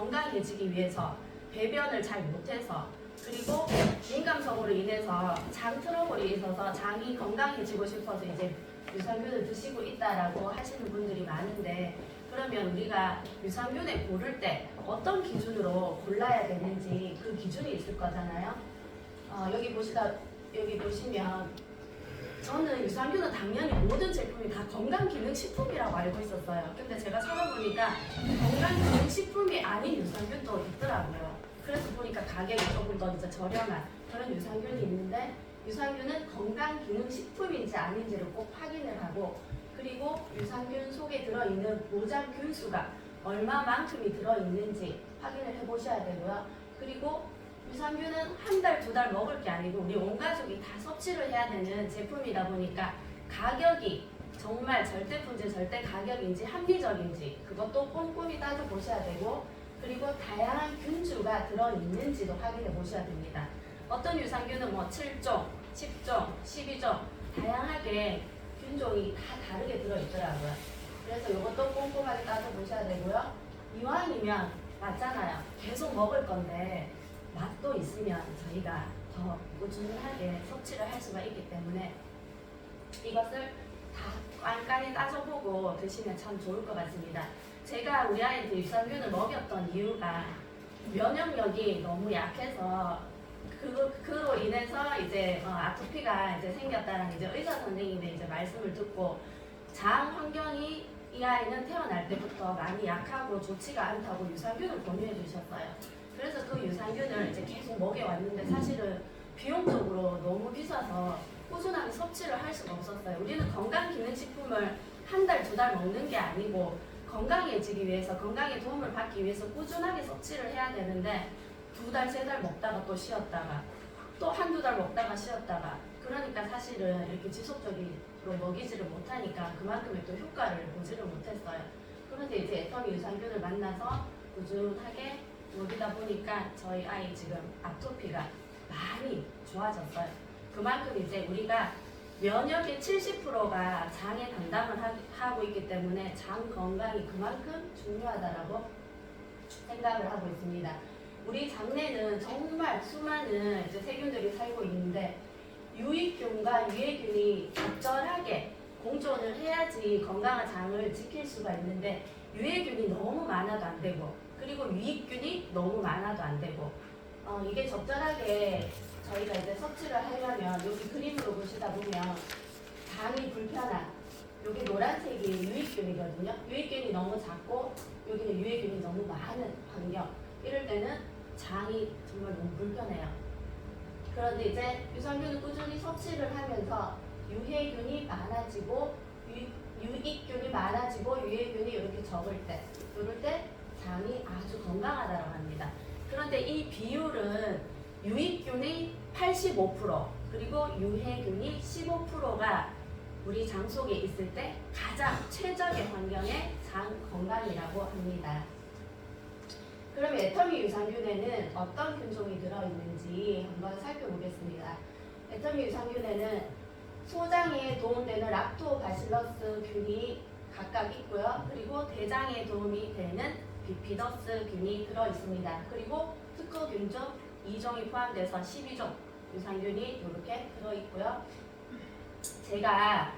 건강해지기 위해서 배변을 잘 못해서 그리고 민감성으로 인해서 장 트러블이 있어서 장이 건강해지고 싶어서 이제 유산균을 드시고 있다라고 하시는 분들이 많은데 그러면 우리가 유산균을 고를 때 어떤 기준으로 골라야 되는지 그 기준이 있을 거잖아요. 여기 보시면 저는 유산균은 당연히 모든 제품이 다 건강기능식품이라고 알고 있었어요. 근데 제가 찾아보니까 건강기능식품이 아닌 유산균도 있더라고요. 그래서 보니까 가격이 조금 더 이제 저렴한 그런 유산균이 있는데 유산균은 건강기능식품인지 아닌지를 꼭 확인을 하고 그리고 유산균 속에 들어있는 보장균수가 얼마만큼이 들어있는지 확인을 해보셔야 되고요. 그리고 유산균은 한 달, 두 달 먹을 게 아니고 우리 온 가족이 다 섭취를 해야 되는 제품이다 보니까 가격이 정말 절대 품질, 절대 가격인지 합리적인지 그것도 꼼꼼히 따져보셔야 되고 그리고 다양한 균주가 들어있는지도 확인해 보셔야 됩니다. 어떤 유산균은 뭐 7종, 10종, 12종 다양하게 균종이 다 다르게 들어있더라고요. 그래서 이것도 꼼꼼하게 따져보셔야 되고요. 이왕이면 맞잖아요. 계속 먹을 건데 맛도 있으면 저희가 더 꾸준하게 섭취를 할 수가 있기 때문에 이것을 다 깐깐히 따져보고 드시면 참 좋을 것 같습니다. 제가 우리 아이한테 유산균을 먹였던 이유가 면역력이 너무 약해서 그로 인해서 이제 아토피가 이제 생겼다는 이제 의사 선생님의 이제 말씀을 듣고 장 환경이 이 아이는 태어날 때부터 많이 약하고 좋지가 않다고 유산균을 권유해 주셨어요. 그래서 그 유산균을 이제 계속 먹여왔는데 사실은 비용적으로 너무 비싸서 꾸준하게 섭취를 할 수가 없었어요. 우리는 건강기능식품을 한 달, 두 달 먹는 게 아니고 건강해지기 위해서 건강에 도움을 받기 위해서 꾸준하게 섭취를 해야 되는데 두 달, 세 달 먹다가 또 쉬었다가 또 한두 달 먹다가 쉬었다가 그러니까 사실은 이렇게 지속적으로 먹이지를 못하니까 그만큼의 또 효과를 보지를 못했어요. 그런데 이제 애터미 유산균을 만나서 꾸준하게 먹이다 보니까 저희 아이 지금 아토피가 많이 좋아졌어요. 그만큼 이제 우리가 면역의 70%가 장에 담당을 하고 있기 때문에 장 건강이 그만큼 중요하다라고 생각을 하고 있습니다. 우리 장내는 정말 수많은 이제 세균들이 살고 있는데 유익균과 유해균이 적절하게 공존을 해야지 건강한 장을 지킬 수가 있는데 유해균이 너무 많아도 안 되고 그리고 유익균이 너무 많아도 안 되고 이게 적절하게 저희가 이제 섭취를 하려면 여기 그림으로 보시다 보면 장이 불편한 여기 노란색이 유익균이거든요. 유익균이 너무 작고 여기는 유해균이 너무 많은 환경 이럴 때는 장이 정말 너무 불편해요. 그런데 이제 유산균을 꾸준히 섭취를 하면서 유해균이 많아지고 유익균이 많아지고 유해균이 이렇게 적을 때 이럴 때 장이 아주 건강하다고 합니다. 그런데 이 비율은 유익균이 85% 그리고 유해균이 15%가 우리 장 속에 있을 때 가장 최적의 환경의 장 건강이라고 합니다. 그럼 애터미 유산균에는 어떤 균종이 들어있는지 한번 살펴보겠습니다. 애터미 유산균에는 소장에 도움되는 락토바실러스 균이 각각 있고요. 그리고 대장에 도움이 되는 비피더스 균이 들어있습니다. 그리고 특허균종 2종이 포함돼서 12종 유산균이 이렇게 들어있고요. 제가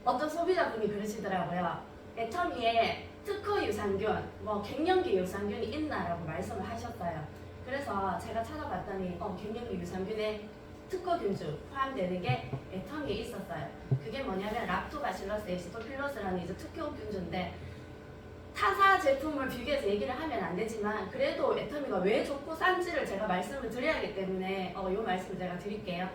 어떤 소비자분이 그러시더라고요. 애터미에 특허 유산균, 갱년기 유산균이 있나라고 말씀을 하셨어요. 그래서 제가 찾아봤더니 갱년기 유산균에 특허균주 포함되는 게 애터미에 있었어요. 그게 뭐냐면 락토바실러스 에시토필러스라는 이제 특허균주인데 타사 제품을 비교해서 얘기를 하면 안 되지만 그래도 애터미가 왜 좋고 싼지를 제가 말씀을 드려야 하기 때문에 요 말씀을 제가 드릴게요.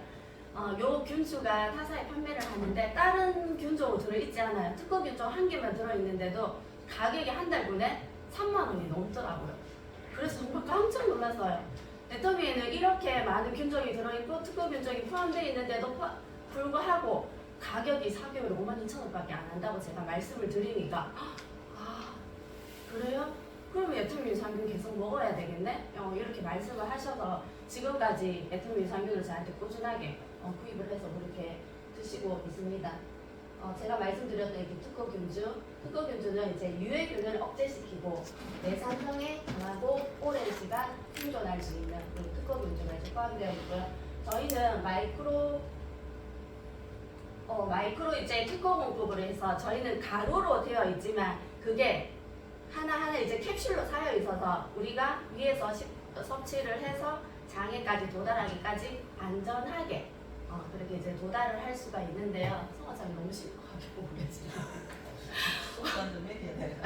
요 균주가 타사에 판매를 하는데 다른 균종으로 들어있지 않아요. 특허 균종 한 개만 들어있는데도 가격이 한 달분에 3만 원이 넘더라고요. 그래서 정말 깜짝 놀랐어요. 애터미에는 이렇게 많은 균종이 들어있고 특허 균종이 포함되어 있는데도 불구하고 가격이 4개월에 52,000원밖에 안 한다고 제가 말씀을 드리니까 그래요? 그러면 애터미 유산균 계속 먹어야 되겠네? 이렇게 말씀을 하셔서 지금까지 애터미 유산균을 저한테 꾸준하게 구입을 해서 그렇게 드시고 있습니다. 제가 말씀드렸던 이렇게 특허균주는 이제 유해균을 억제시키고 내산성에 강하게 의존할 수 있는 특허도 의존까지 포함되어 있고요. 저희는 마이크로 이제 특허 공급을 해서 저희는 가루로 되어 있지만 그게 하나하나 이제 캡슐로 쌓여 있어서 우리가 위에서 섭취를 해서 장에까지 도달하기까지 안전하게 그렇게 이제 도달을 할 수가 있는데요. 성화장이 너무 심각하게 보고 계시네요. 속단 좀 해야 돼.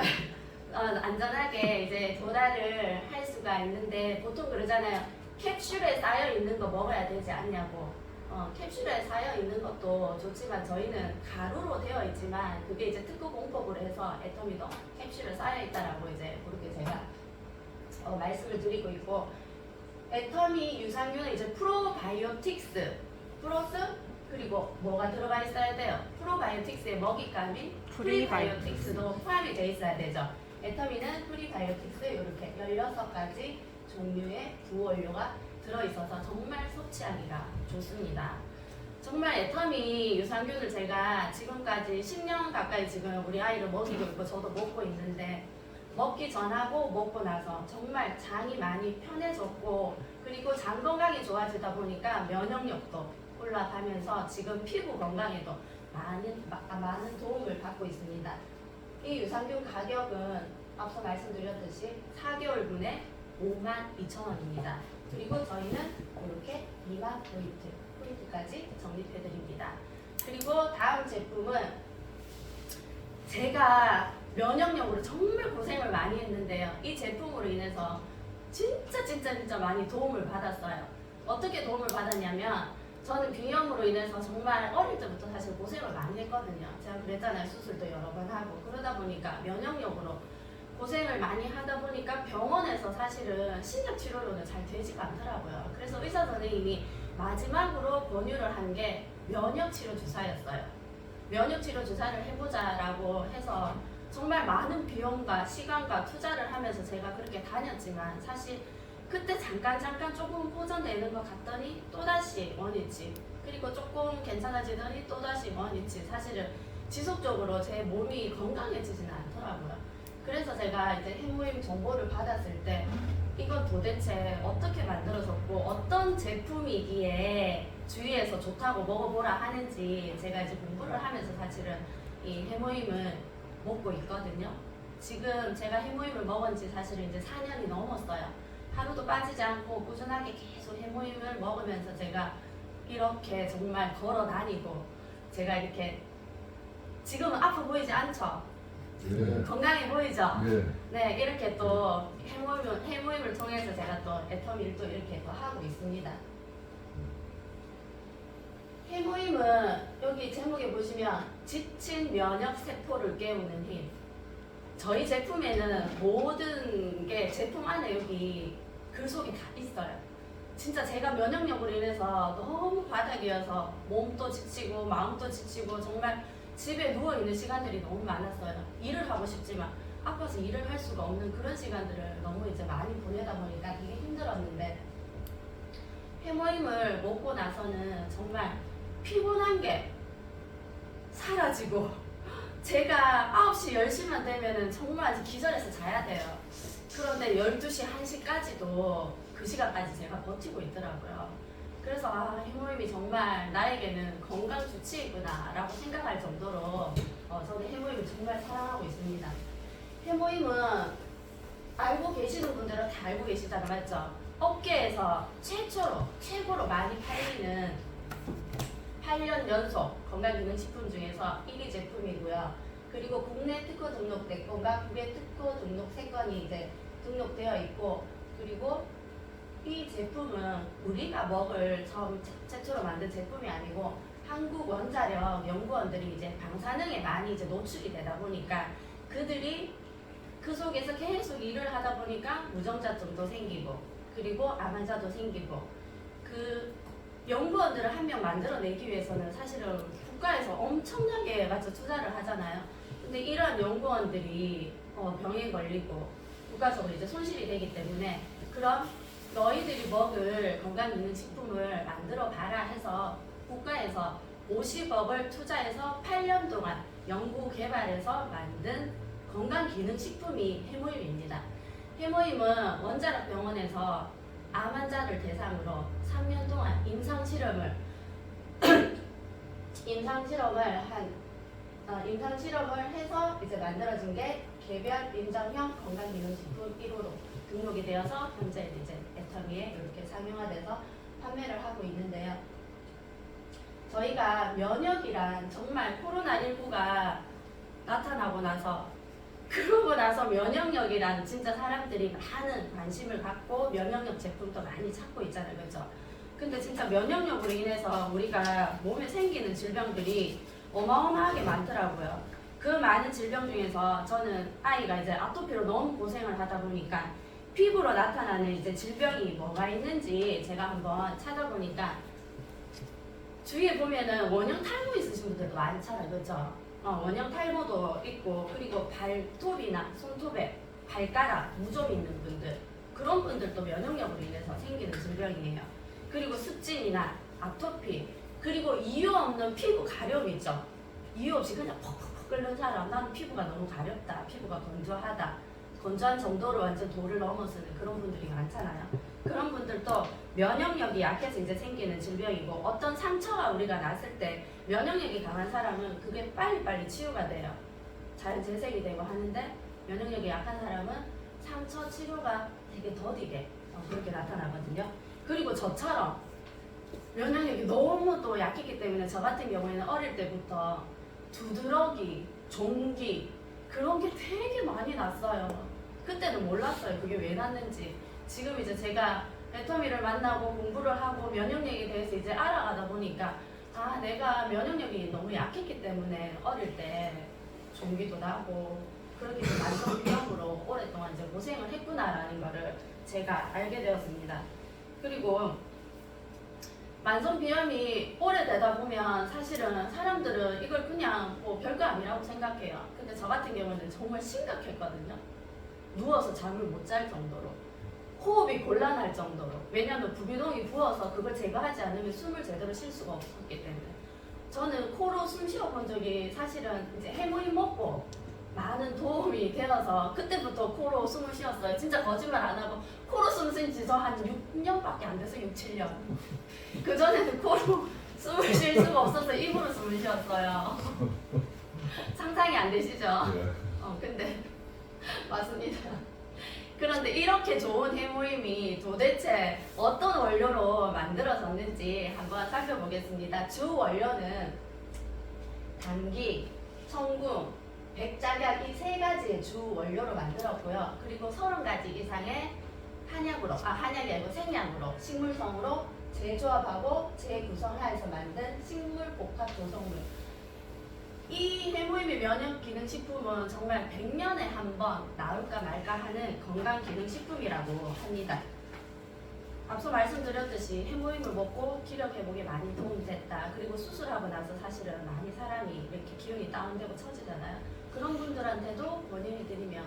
안전하게 이제 도달을 할 수가 있는데 보통 그러잖아요. 캡슐에 쌓여 있는 거 먹어야 되지 않냐고. 캡슐에 쌓여 있는 것도 좋지만 저희는 가루로 되어 있지만 그게 이제 특허 공법으로 해서 애터미도 캡슐에 쌓여 있다라고 이제 그렇게 제가 말씀을 드리고 있고, 애터미 유산균은 이제 프로바이오틱스 플러스 그리고 뭐가 들어가 있어야 돼요? 프로바이오틱스의 먹잇감인 프리바이오틱스도 포함이 되어 있어야 되죠. 애터미는 프리바이오틱스 이렇게 16가지 종류의 부원료가 들어있어서 정말 섭취하기가 좋습니다. 정말 애터미 유산균을 제가 지금까지 10년 가까이 지금 우리 아이를 먹이고 있고 저도 먹고 있는데, 먹기 전하고 먹고 나서 정말 장이 많이 편해졌고, 그리고 장 건강이 좋아지다 보니까 면역력도 올라가면서 지금 피부 건강에도 많은 도움을 받고 있습니다. 이 유산균 가격은 앞서 말씀드렸듯이 4개월분에 52,000원입니다. 그리고 저희는 이렇게 2만 포인트까지 적립해드립니다. 그리고 다음 제품은 제가 면역력으로 정말 고생을 많이 했는데요. 이 제품으로 인해서 진짜 많이 도움을 받았어요. 어떻게 도움을 받았냐면, 저는 비염으로 인해서 정말 어릴 때부터 사실 고생을 많이 했거든요. 제가 그랬잖아요. 수술도 여러 번 하고. 그러다 보니까 면역력으로 고생을 많이 하다 보니까 병원에서 사실은 신약 치료로는 잘 되지가 않더라고요. 그래서 의사 선생님이 마지막으로 권유를 한 게 면역 치료 주사였어요. 면역 치료 주사를 해보자라고 해서 정말 많은 비용과 시간과 투자를 하면서 제가 그렇게 다녔지만, 사실 그때 잠깐 조금 호전되는 것 같더니 또다시 원위치, 그리고 조금 괜찮아지더니 또다시 원위치, 사실은 지속적으로 제 몸이 건강해지지는 않더라고요. 그래서 제가 이제 해모임 정보를 받았을 때 이건 도대체 어떻게 만들어졌고 어떤 제품이기에 주위에서 좋다고 먹어보라 하는지 제가 이제 공부를 하면서 사실은 이 해모임을 먹고 있거든요. 지금 제가 해모임을 먹은 지 사실은 이제 4년이 넘었어요. 하루도 빠지지 않고 꾸준하게 계속 해모임을 먹으면서 제가 이렇게 정말 걸어 다니고, 제가 이렇게 지금은 아파 보이지 않죠? 네. 건강해 보이죠? 네. 네, 이렇게 또 해모임을 통해서 제가 또 애터미를 또 이렇게 또 하고 있습니다. 해모임은 여기 제목에 보시면 지친 면역 세포를 깨우는 힘. 저희 제품에는 모든 게 제품 안에 여기 글속이 다 있어요. 진짜 제가 면역력으로 인해서 너무 바닥이어서 몸도 지치고 마음도 지치고 정말 집에 누워있는 시간들이 너무 많았어요. 일을 하고 싶지만 아파서 일을 할 수가 없는 그런 시간들을 너무 이제 많이 보내다 보니까 되게 힘들었는데, 해모임을 먹고 나서는 정말 피곤한 게 사라지고, 제가 9시, 10시만 되면은 정말 기절해서 자야 돼요. 그런데 12시, 1시까지도 그 시간까지 제가 버티고 있더라고요. 그래서 해모임이 정말 나에게는 건강 주치이구나 라고 생각할 정도로 저는 해모임을 정말 사랑하고 있습니다. 해모임은 알고 계시는 분들은 다 알고 계시잖아요. 맞죠? 업계에서 최고로 많이 팔리는 8년 연속 건강기능식품 중에서 1위 제품이고요. 그리고 국내 특허 등록 4건과 국외 특허 등록 3건이 이제 등록되어 있고, 그리고 이 제품은 우리가 먹을 최초로 만든 제품이 아니고 한국 원자력 연구원들이 이제 방사능에 많이 이제 노출이 되다 보니까 그들이 그 속에서 계속 일을 하다 보니까 무정자증도 생기고, 그리고 암 환자도 생기고, 그 연구원들을 한 명 만들어내기 위해서는 사실은 국가에서 엄청나게 맞죠, 투자를 하잖아요. 근데 이런 연구원들이 병에 걸리고 국가적으로 이제 손실이 되기 때문에, 그럼 너희들이 먹을 건강기능식품을 만들어 봐라 해서 국가에서 50억을 투자해서 8년 동안 연구 개발해서 만든 건강기능식품이 해모임입니다. 해모임은 원자력 병원에서 암 환자를 대상으로 3년 동안 임상 실험을 해서 이제 만들어진 게 개별 인정형 건강기능식품 1호로 등록이 되어서 현재 이제 애터미에 이렇게 상용화돼서 판매를 하고 있는데요. 저희가 면역이란 정말 코로나19가 나타나고 나서 그러고 나서 면역력이란 진짜 사람들이 많은 관심을 갖고 면역력 제품도 많이 찾고 있잖아요. 그렇죠? 근데 진짜 면역력으로 인해서 우리가 몸에 생기는 질병들이 어마어마하게 많더라고요. 그 많은 질병 중에서 저는 아이가 이제 아토피로 너무 고생을 하다 보니까 피부로 나타나는 이제 질병이 뭐가 있는지 제가 한번 찾아보니까 주위에 보면은 원형 탈모 있으신 분들도 많잖아요. 그렇죠? 원형 탈모도 있고 그리고 발톱이나 손톱에 발가락 무좀 있는 분들 그런 분들도 면역력으로 인해서 생기는 질병이에요. 그리고 습진이나 아토피 그리고 이유 없는 피부 가려움 있죠. 이유 없이 그냥 퍽퍽퍽 끓는 사람 나는 피부가 너무 가렵다 피부가 건조하다 건조한 정도로 완전 도를 넘어서는 그런 분들이 많잖아요. 그런 분들도 면역력이 약해서 이제 생기는 질병이고 어떤 상처가 우리가 났을 때 면역력이 강한 사람은 그게 빨리빨리 치유가 돼요. 잘 재생이 되고 하는데 면역력이 약한 사람은 상처 치료가 되게 더디게 그렇게 나타나거든요. 그리고 저처럼 면역력이 너무 또 약했기 때문에 저 같은 경우에는 어릴 때부터 두드러기, 종기 그런 게 되게 많이 났어요. 그때는 몰랐어요. 그게 왜 났는지. 지금 이제 제가 애터미를 만나고 공부를 하고 면역력에 대해서 이제 알아가다 보니까 아 내가 면역력이 너무 약했기 때문에 어릴 때 종기도 나고 그렇게 만성비염으로 오랫동안 이제 고생을 했구나라는 거를 제가 알게 되었습니다. 그리고 만성비염이 오래되다 보면 사실은 사람들은 이걸 그냥 뭐 별거 아니라고 생각해요. 근데 저 같은 경우는 정말 심각했거든요. 누워서 잠을 못 잘 정도로 호흡이 곤란할 정도로 왜냐하면 부비동이 부어서 그걸 제거하지 않으면 숨을 제대로 쉴 수가 없었기 때문에 저는 코로 숨 쉬어본 적이 사실은 이제 해모임 먹고 많은 도움이 되어서 그때부터 코로 숨을 쉬었어요. 진짜 거짓말 안 하고 코로 숨 쉰 지 저 한 6년밖에 안 돼서 6, 7년. 그전에는 코로 숨을 쉴 수가 없어서 입으로 숨을 쉬었어요. 상상이 안 되시죠? 근데 맞습니다. 그런데 이렇게 좋은 해모임이 도대체 어떤 원료로 만들어졌는지 한번 살펴보겠습니다. 주 원료는 당귀, 청궁, 백작약 이 세 가지의 주 원료로 만들었고요. 그리고 30가지 이상의 한약이 아니고 생약으로 식물성으로 재조합하고 재구성하여서 만든 식물 복합 조성물. 이 해모임의 면역기능식품은 정말 100년에 한 번 나올까 말까 하는 건강기능식품이라고 합니다. 앞서 말씀드렸듯이 해모임을 먹고 기력 회복에 많이 도움이 됐다. 그리고 수술하고 나서 사실은 많이 사람이 이렇게 기운이 다운되고 처지잖아요. 그런 분들한테도 권유해 드리면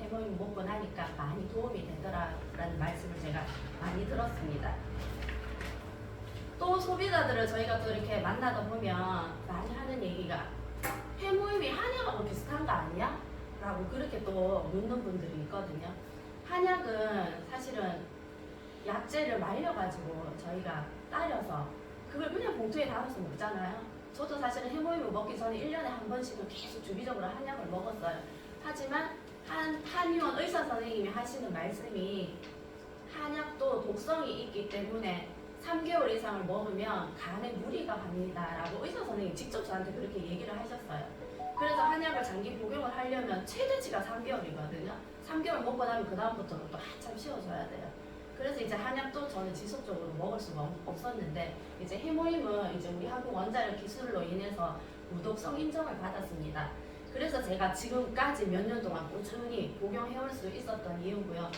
해모임 먹고 나니까 많이 도움이 되더라라는 말씀을 제가 많이 들었습니다. 또 소비자들을 저희가 또 이렇게 만나다 보면 많이 하는 얘기가 해모임이 한약하고 비슷한 거 아니야? 라고 그렇게 또 묻는 분들이 있거든요. 한약은 사실은 약재를 말려가지고 저희가 따려서 그걸 그냥 봉투에 담아서 먹잖아요. 저도 사실은 해모임을 먹기 전에 1년에 한 번씩은 계속 주기적으로 한약을 먹었어요. 하지만 한의원 의사 선생님이 하시는 말씀이 한약도 독성이 있기 때문에 3개월 이상을 먹으면 간에 무리가 갑니다 라고 의사 선생님이 직접 저한테 그렇게 얘기를 하셨어요. 그래서 한약을 장기 복용을 하려면 최대치가 3개월이거든요. 3개월 먹고 나면 그 다음부터는 또 한참 쉬어줘야 돼요. 그래서 이제 한약도 저는 지속적으로 먹을 수가 없었는데 이제 해모임은 이제 우리 한국 원자력 기술로 인해서 무독성 인정을 받았습니다. 그래서 제가 지금까지 몇 년 동안 꾸준히 복용해올 수 있었던 이유고요.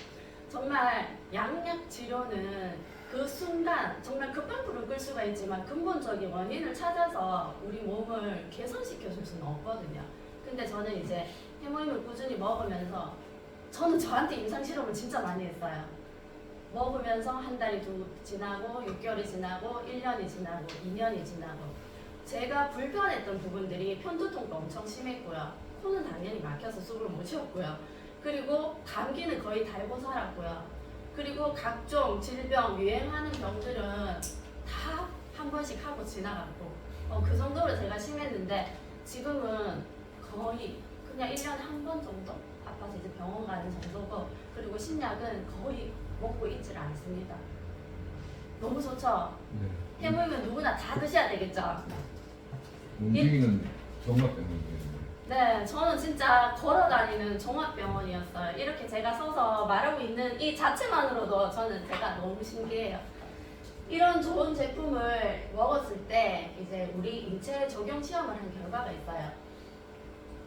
정말 양약 치료는 그 순간 정말 급한 불을 끌 수가 있지만 근본적인 원인을 찾아서 우리 몸을 개선시켜 줄 수는 없거든요. 근데 저는 이제 해모임을 꾸준히 먹으면서 저는 저한테 임상실험을 진짜 많이 했어요. 먹으면서 한 달이 지나고 6개월이 지나고 1년이 지나고 2년이 지나고 제가 불편했던 부분들이 편두통도 엄청 심했고요. 코는 당연히 막혀서 숨을 못 쉬었고요. 그리고 감기는 거의 달고 살았고요. 그리고 각종 질병, 유행하는 병들은 다 한 번씩 하고 지나갔고 그 정도로 제가 심했는데 지금은 거의 그냥 1년에 한 번 정도 아파서 이제 병원 가는 정도고 그리고 신약은 거의 먹고 있질 않습니다. 너무 좋죠? 네. 해물면 누구나 다 드셔야 되겠죠? 움직이는 종합병원이에요. 네, 저는 진짜 걸어다니는 종합병원이었어요. 이렇게 제가 서서 말하고 있는 이 자체만으로도 저는 제가 너무 신기해요. 이런 좋은 제품을 먹었을 때 이제 우리 인체 적용 시험을 한 결과가 있어요.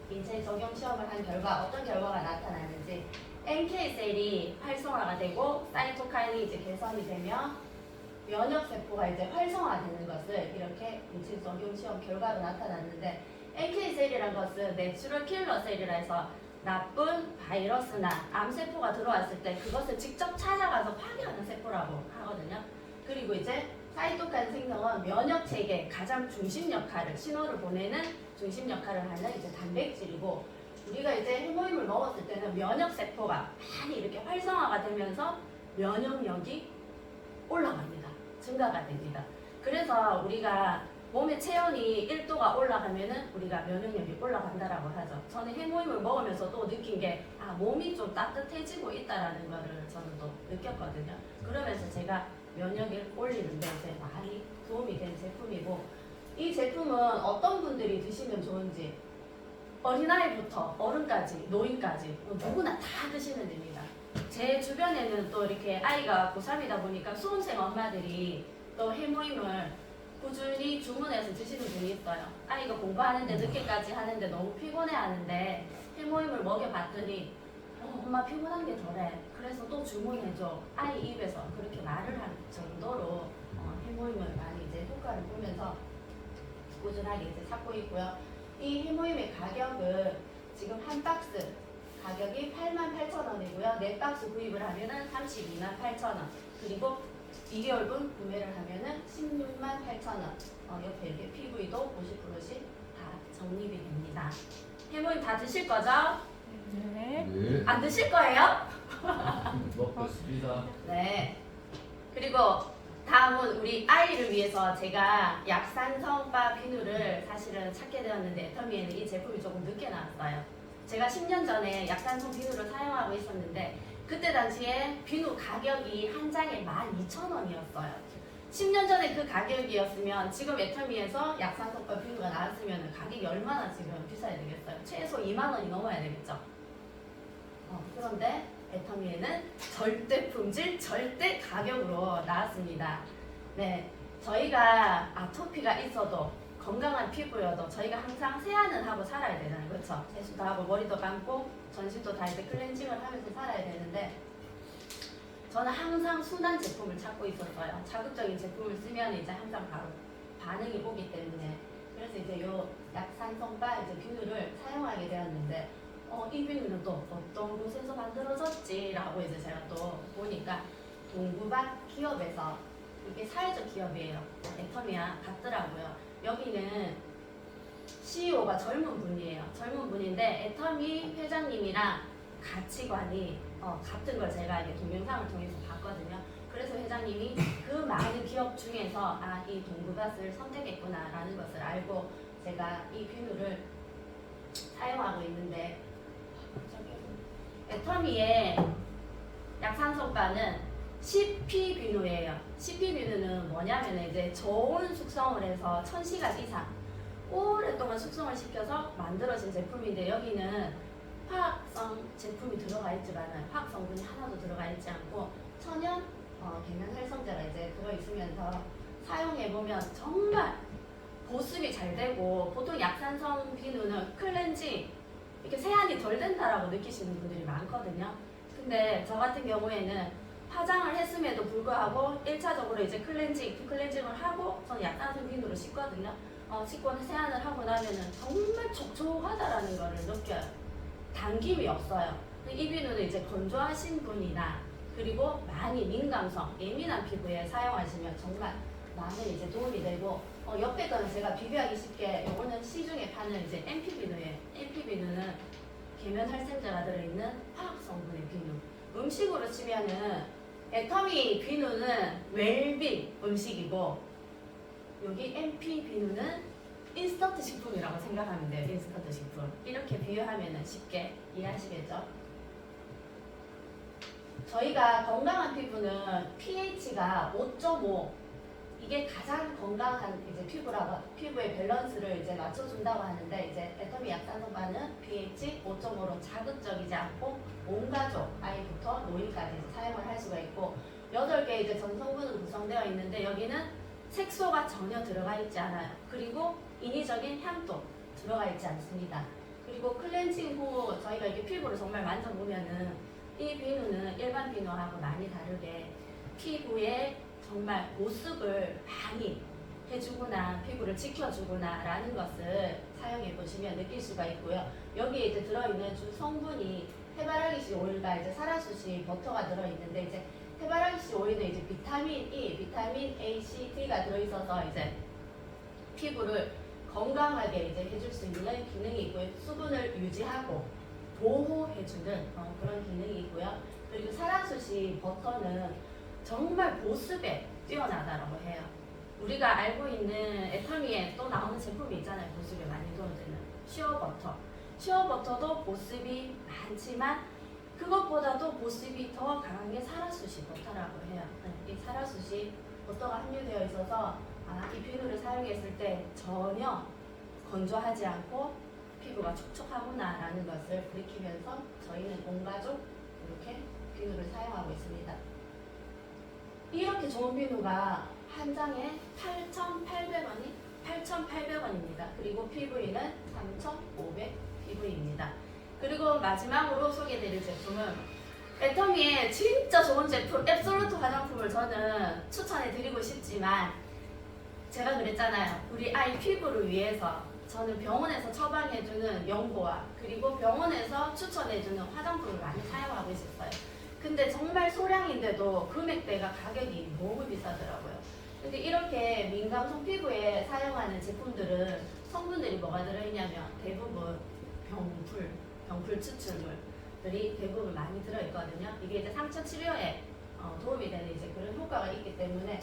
인체 적용 시험을 한 결과 어떤 결과가 나타나는지 NK셀이 활성화가 되고 사이토카인이 이제 개선이 되며 면역세포가 이제 활성화되는 것을 이렇게 인체 적용 시험 결과로 나타났는데 NK셀이란 것은 내추럴 킬러 셀이라 해서 나쁜 바이러스나 암세포가 들어왔을 때 그것을 직접 찾아가서 파괴하는 세포라고 하거든요. 그리고 이제 사이토카인 생성은 면역체계 가장 중심 역할을 신호를 보내는 중심 역할을 하는 이제 단백질이고 우리가 이제 해모임을 먹었을 때는 면역세포가 많이 이렇게 활성화가 되면서 면역력이 올라갑니다. 증가가 됩니다. 그래서 우리가 몸의 체온이 1도가 올라가면은 우리가 면역력이 올라간다라고 하죠. 저는 해모임을 먹으면서 또 느낀 게 몸이 좀 따뜻해지고 있다라는 거를 저는 또 느꼈거든요. 그러면서 제가 면역을 올리는데 이제 많이 도움이 되는 제품이고 이 제품은 어떤 분들이 드시면 좋은지 어린아이부터 어른까지 노인까지 누구나 다 드시면 됩니다. 제 주변에는 또 이렇게 아이가 고3이다 보니까 수험생 엄마들이 또 해모임을 꾸준히 주문해서 드시는 분이 있어요. 아이가 공부하는데 늦게까지 하는데 너무 피곤해 하는데 해모임을 먹여봤더니 엄마 피곤한 게 덜해. 그래서 또 주문해줘. 아이 입에서 그렇게 말을 할 정도로 해모임을 많이 이제 효과를 보면서 꾸준하게 이제 찾고 있고요. 이 해모임의 가격은 지금 한 박스 가격이 88,000원이고요. 4박스 구입을 하면은 328,000원. 그리고 2개월분 구매를 하면은 168,000원. 옆에 이렇게 PV도 50%씩 다 적립이 됩니다. 해모임 다 드실 거죠? 네. 네. 안 드실 거예요? 먹겠습니다. 네. 그리고 다음은 우리 아이를 위해서 제가 약산성바 비누를 사실은 찾게 되었는데 애터미에는 이 제품이 조금 늦게 나왔어요. 제가 10년 전에 약산성 비누를 사용하고 있었는데 그때 당시에 비누 가격이 한 장에 12,000원이었어요. 10년 전에 그 가격이었으면 지금 애터미에서 약산성바 비누가 나왔으면 가격이 얼마나 지금 비싸야 되겠어요? 최소 2만 원이 넘어야 되겠죠? 그런데 애터미에는 절대 품질, 절대 가격으로 나왔습니다. 네, 저희가 아토피가 있어도 건강한 피부여도 저희가 항상 세안은 하고 살아야 되잖아요. 그렇죠? 세수도 하고 머리도 감고 전신도 다 이제 클렌징을 하면서 살아야 되는데 저는 항상 순한 제품을 찾고 있었어요. 자극적인 제품을 쓰면 이제 항상 바로 반응이 오기 때문에 그래서 이제 요 약산성바 이제 비누를 사용하게 되었는데 이 비누는 또 어떤 곳에서 만들어졌지라고 이제 제가 또 보니까 동구밭 기업에서 이게 사회적 기업이에요. 애터미와 같더라고요. 여기는 CEO가 젊은 분이에요. 젊은 분인데 애터미 회장님이랑 가치관이 같은 걸 제가 이제 동영상을 통해서 봤거든요. 그래서 회장님이 그 많은 기업 중에서 이 동구밭을 선택했구나라는 것을 알고 제가 이 비누를 사용하고 있는데 애터미의 약산성바는 CP 비누예요. CP 비누는 뭐냐면 이제 저온 숙성을 해서 1000시간 이상 오랫동안 숙성을 시켜서 만들어진 제품인데 여기는 화학성 제품이 들어가 있지만은 화학 성분이 하나도 들어가 있지 않고 천연 계면 활성제가 이제 들어 있으면서 사용해 보면 정말 보습이 잘 되고 보통 약산성 비누는 클렌징 이렇게 세안이 덜 된다라고 느끼시는 분들이 많거든요. 근데 저 같은 경우에는 화장을 했음에도 불구하고 1차적으로 이제 클렌징을 하고 저는 약산성 비누로 씻거든요. 씻고 세안을 하고 나면은 정말 촉촉하다라는 거를 느껴요. 당김이 없어요. 이 비누는 이제 건조하신 분이나 그리고 많이 민감성, 예민한 피부에 사용하시면 정말 많은 이제 도움이 되고 옆에 거는 제가 비교하기 쉽게 이거는 시중에 파는 이제 MP 비누예요. MP 비누는 계면 활성제가 들어있는 화학 성분의 비누. 음식으로 치면은 애터미 비누는 웰빙 음식이고 여기 MP 비누는 인스턴트 식품이라고 생각하면 돼요. 인스턴트 식품. 이렇게 비유하면 쉽게 이해하시겠죠? 저희가 건강한 피부는 pH가 5.5 이게 가장 건강한 이제 피부의 밸런스를 이제 맞춰준다고 하는데 이제 애터미 약산성반은 pH 5.5로 자극적이지 않고 온 가족 아이부터 노인까지 이제 사용을 할 수가 있고 8개 이제 전성분으로 구성되어 있는데 여기는 색소가 전혀 들어가 있지 않아요. 그리고 인위적인 향도 들어가 있지 않습니다. 그리고 클렌징 후 저희가 이렇게 피부를 정말 만져보면은 이 비누는 일반 비누하고 많이 다르게 피부에 정말 보습을 많이 해주구나, 피부를 지켜주구나 라는 것을 사용해 보시면 느낄 수가 있고요. 여기에 이제 들어있는 주 성분이 해바라기씨 오일과 이제 사라수시 버터가 들어있는데 이제 해바라기씨 오일은 이제 비타민 E, 비타민 A, C, D가 들어있어서 이제 피부를 건강하게 이제 해줄 수 있는 기능이 있고요. 수분을 유지하고 보호해주는 그런 기능이 있고요. 그리고 사라수시 버터는 정말 보습에 뛰어나다라고 해요. 우리가 알고 있는 애터미에 또 나오는 제품이 있잖아요. 보습에 많이 도움되는 쉬어버터. 쉬어버터도 보습이 많지만 그것보다도 보습이 더 강한 게 사라수시 버터라고 해요. 이 사라수시 버터가 함유되어 있어서 이 비누를 사용했을 때 전혀 건조하지 않고 피부가 촉촉하구나 라는 것을 느끼면서 저희는 온 가족 이렇게 비누를 사용하고 있습니다. 이렇게 좋은 비누가 한 장에 8,800원입니다. 그리고 PV는 3,500 PV입니다. 그리고 마지막으로 소개해드릴 제품은 애터미의 진짜 좋은 제품 앱솔루트 화장품을 저는 추천해드리고 싶지만 제가 그랬잖아요. 우리 아이 피부를 위해서 저는 병원에서 처방해주는 연고와 그리고 병원에서 추천해주는 화장품을 많이 사용하고 있었어요. 근데 정말 소량인데도 금액대가 가격이 너무 비싸더라고요. 근데 이렇게 민감성 피부에 사용하는 제품들은 성분들이 뭐가 들어있냐면 대부분 병풀 추출물들이 대부분 많이 들어있거든요. 이게 이제 상처 치료에 도움이 되는 이제 그런 효과가 있기 때문에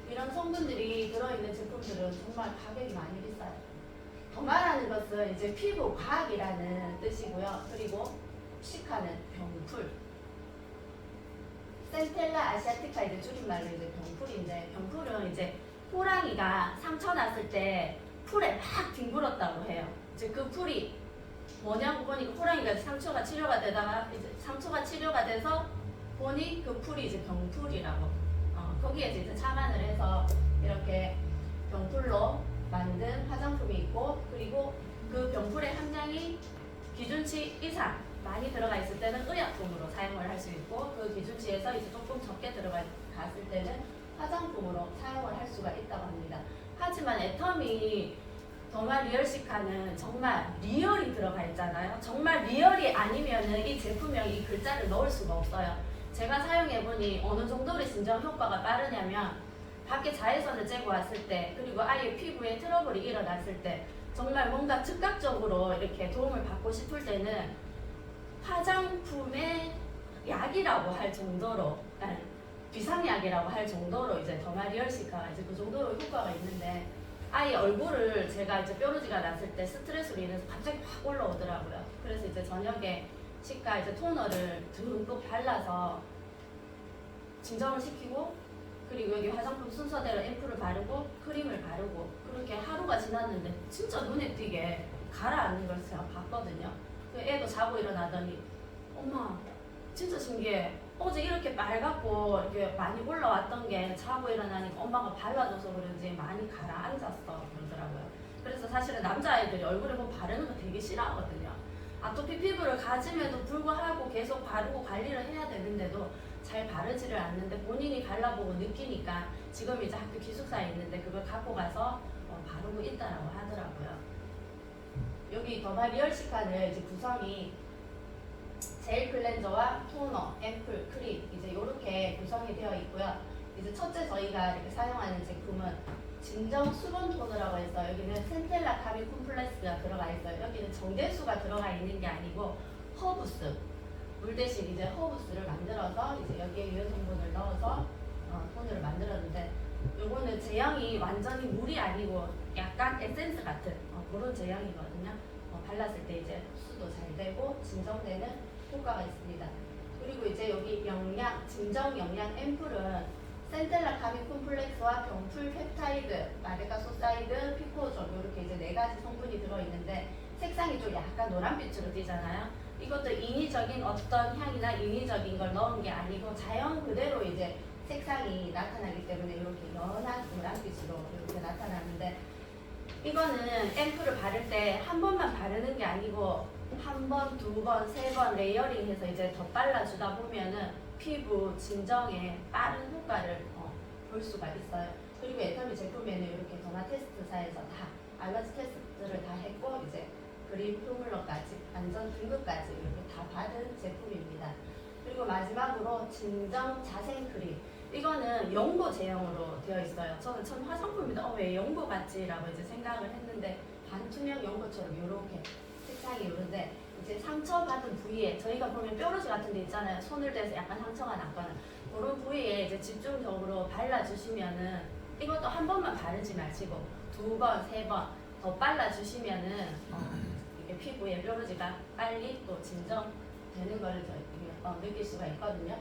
이런 성분들이 들어있는 제품들은 정말 가격이 많이 비싸요. 더 말하는 것은 이제 피부 과학이라는 뜻이고요. 그리고 식하는 병풀. 센텔라 아시아티카 이제 줄임말로 이제 병풀인데 병풀은 이제 호랑이가 상처 났을 때 풀에 막 뒹굴었다고 해요. 이제 그 풀이 뭐냐고 보니까 호랑이가 상처가 치료가 되다가 이제 상처가 치료가 돼서 보니 그 풀이 이제 병풀이라고. 거기에 이제 착안을 해서 이렇게 병풀로 만든 화장품이 있고 그리고 그 병풀의 함량이 기준치 이상 많이 들어가 있을 때는 의약품으로 사용을 할 수 있고 그 기준치에서 이제 조금 적게 들어갔을 때는 화장품으로 사용을 할 수가 있다고 합니다. 하지만 애터미 더마 리얼시카는 정말 리얼이 들어가 있잖아요. 정말 리얼이 아니면은 이 제품명에 이 글자를 넣을 수가 없어요. 제가 사용해보니 어느 정도로 진정 효과가 빠르냐면 밖에 자외선을 쬐고 왔을 때 그리고 아이의 피부에 트러블이 일어났을 때 정말 뭔가 즉각적으로 이렇게 도움을 받고 싶을 때는 화장품의 약이라고 할 정도로 비상약이라고 할 정도로 이제 더마리얼시카가 이제 그 정도로 효과가 있는데 아이 얼굴을 제가 이제 뾰루지가 났을 때 스트레스로 인해서 갑자기 확 올라오더라고요. 그래서 이제 저녁에 치과 이제 토너를 듬뿍 발라서 진정을 시키고 그리고 여기 화장품 순서대로 앰플을 바르고 크림을 바르고 그렇게 하루가 지났는데 진짜 눈에 띄게 가라앉는 걸 제가 봤거든요. 그 애도 자고 일어나더니 엄마 진짜 신기해. 어제 이렇게 빨갛고 이렇게 많이 올라왔던 게 자고 일어나니까 엄마가 발라줘서 그런지 많이 가라앉았어 그러더라고요. 그래서 사실은 남자아이들이 얼굴에 뭐 바르는 거 되게 싫어하거든요. 아토피 피부를 가짐에도 불구하고 계속 바르고 관리를 해야 되는데도 잘 바르지를 않는데 본인이 발라보고 느끼니까 지금 이제 학교 기숙사에 있는데 그걸 갖고 가서 바르고 있다라고 하더라고요. 여기 더마 리얼시카는 이제 구성이 젤 클렌저와 토너, 앰플, 크림 이제 이렇게 구성이 되어 있고요. 이제 첫째 저희가 이렇게 사용하는 제품은 진정 수분 토너라고 해서 여기는 센텔라 카비 콤플렉스가 들어가 있어요. 여기는 정제수가 들어가 있는 게 아니고 허브스 물 대신 이제 허브스를 만들어서 이제 여기에 유효 성분을 넣어서 토너를 만들었는데 요거는 제형이 완전히 물이 아니고 약간 에센스 같은 그런 제형이거든요. 발랐을 때 이제 흡수도 잘 되고 진정되는 효과가 있습니다. 그리고 이제 여기 영양, 진정 영양 앰플은 센텔라 카빈 콤플렉스와 병풀 펩타이드, 마데카 소사이드, 피코존 이렇게 이제 4가지 성분이 들어있는데 색상이 좀 약간 노란빛으로 띄잖아요. 이것도 인위적인 어떤 향이나 인위적인 걸 넣은 게 아니고 자연 그대로 이제 색상이 나타나기 때문에 이렇게 연한 노란빛으로 이렇게 나타나는데 이거는 앰플을 바를 때 한 번만 바르는 게 아니고 한 번, 두 번, 세 번 레이어링해서 이제 더 발라주다 보면은 피부 진정에 빠른 효과를 볼 수가 있어요. 그리고 애터미 제품에는 이렇게 더마 테스트사에서 다 알러지 테스트를 다 했고 이제 그린 포뮬러까지 안전 등급까지 이렇게 다 받은 제품입니다. 그리고 마지막으로 진정 자생 크림. 이거는 연고 제형으로 되어 있어요. 저는 처음 화장품이다. 왜 연고 같지라고 이제 생각을 했는데 반투명 연고처럼 이렇게 색상이 이런데 이제 상처받은 부위에 저희가 보면 뾰루지 같은 데 있잖아요. 손을 대서 약간 상처가 났거나 그런 부위에 이제 집중적으로 발라주시면은 이것도 한 번만 바르지 마시고 두 번, 세 번 더 발라주시면은 이게 피부에 뾰루지가 빨리 또 진정되는 거를 느낄 수가 있거든요.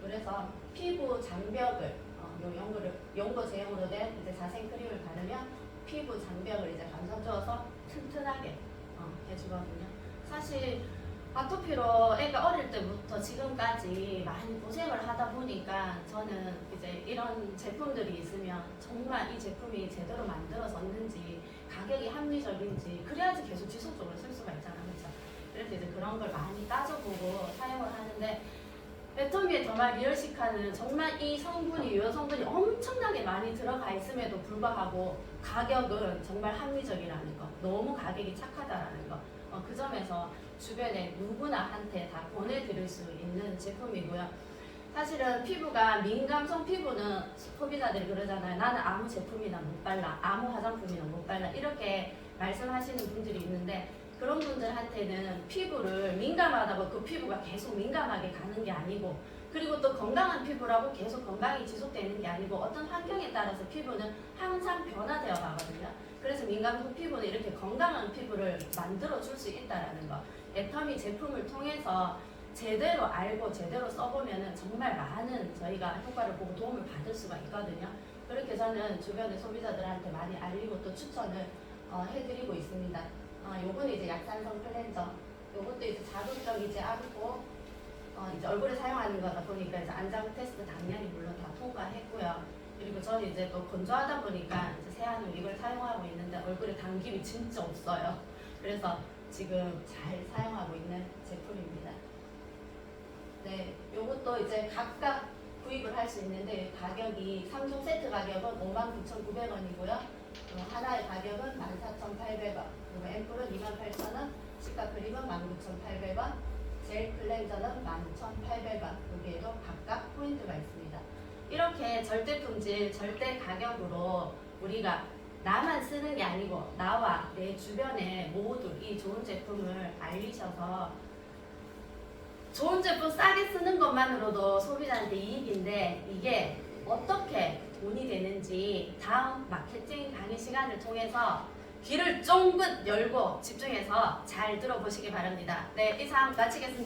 그래서 피부 장벽을 요 연고 제형으로 된 이제 자생 크림을 바르면 피부 장벽을 이제 감싸 주어서 튼튼하게 해주거든요. 사실 아토피로 애가 어릴 때부터 지금까지 많이 고생을 하다 보니까 저는 이제 이런 제품들이 있으면 정말 이 제품이 제대로 만들어졌는지 가격이 합리적인지 그래야지 계속 지속적으로 쓸 수가 있잖아요. 그렇죠? 그래서 이제 그런 걸 많이 따져보고 사용을 하는데 애터미의 더마 리얼시카는 정말 이 성분이 유효 성분이 엄청나게 많이 들어가 있음에도 불구하고 가격은 정말 합리적이라는 거, 너무 가격이 착하다라는 거, 그 점에서 주변에 누구나한테 다 보내드릴 수 있는 제품이고요. 사실은 피부가 민감성 피부는 소비자들이 그러잖아요. 나는 아무 제품이나 못 발라, 아무 화장품이나 못 발라 이렇게 말씀하시는 분들이 있는데 그런 분들한테는 피부를 민감하다고 그 피부가 계속 민감하게 가는 게 아니고 그리고 또 건강한 피부라고 계속 건강이 지속되는 게 아니고 어떤 환경에 따라서 피부는 항상 변화되어 가거든요. 그래서 민감성 피부는 이렇게 건강한 피부를 만들어 줄 수 있다는 거. 애터미 제품을 통해서 제대로 알고 제대로 써보면은 정말 많은 저희가 효과를 보고 도움을 받을 수가 있거든요. 그렇게 저는 주변의 소비자들한테 많이 알리고 또 추천을 해드리고 있습니다. 요거는 이제 약산성 클렌저. 요것도 이제 자극적이지 않고 이제 얼굴에 사용하는 거다 보니까 이제 안자극 테스트 당연히 물론 다 통과했고요. 그리고 저는 이제 또 건조하다 보니까 이제 세안을 이걸 사용하고 있는데 얼굴에 당김이 진짜 없어요. 그래서 지금 잘 사용하고 있는 제품입니다. 네, 요것도 이제 각각 구입을 할 수 있는데 가격이 3종 세트 가격은 59,900원이고요. 하나의 가격은 14,800원. 그리고 앰플은 28,000원, 시카 크림은 19,800원, 젤 클렌저는 11,800원. 여기에도 각각 포인트가 있습니다. 이렇게 절대 품질, 절대 가격으로 우리가 나만 쓰는 게 아니고 나와 내 주변에 모두 이 좋은 제품을 알리셔서 좋은 제품 싸게 쓰는 것만으로도 소비자한테 이익인데 이게 어떻게 돈이 되는지 다음 마케팅 강의 시간을 통해서 귀를 쫑긋 열고 집중해서 잘 들어보시기 바랍니다. 네, 이상 마치겠습니다.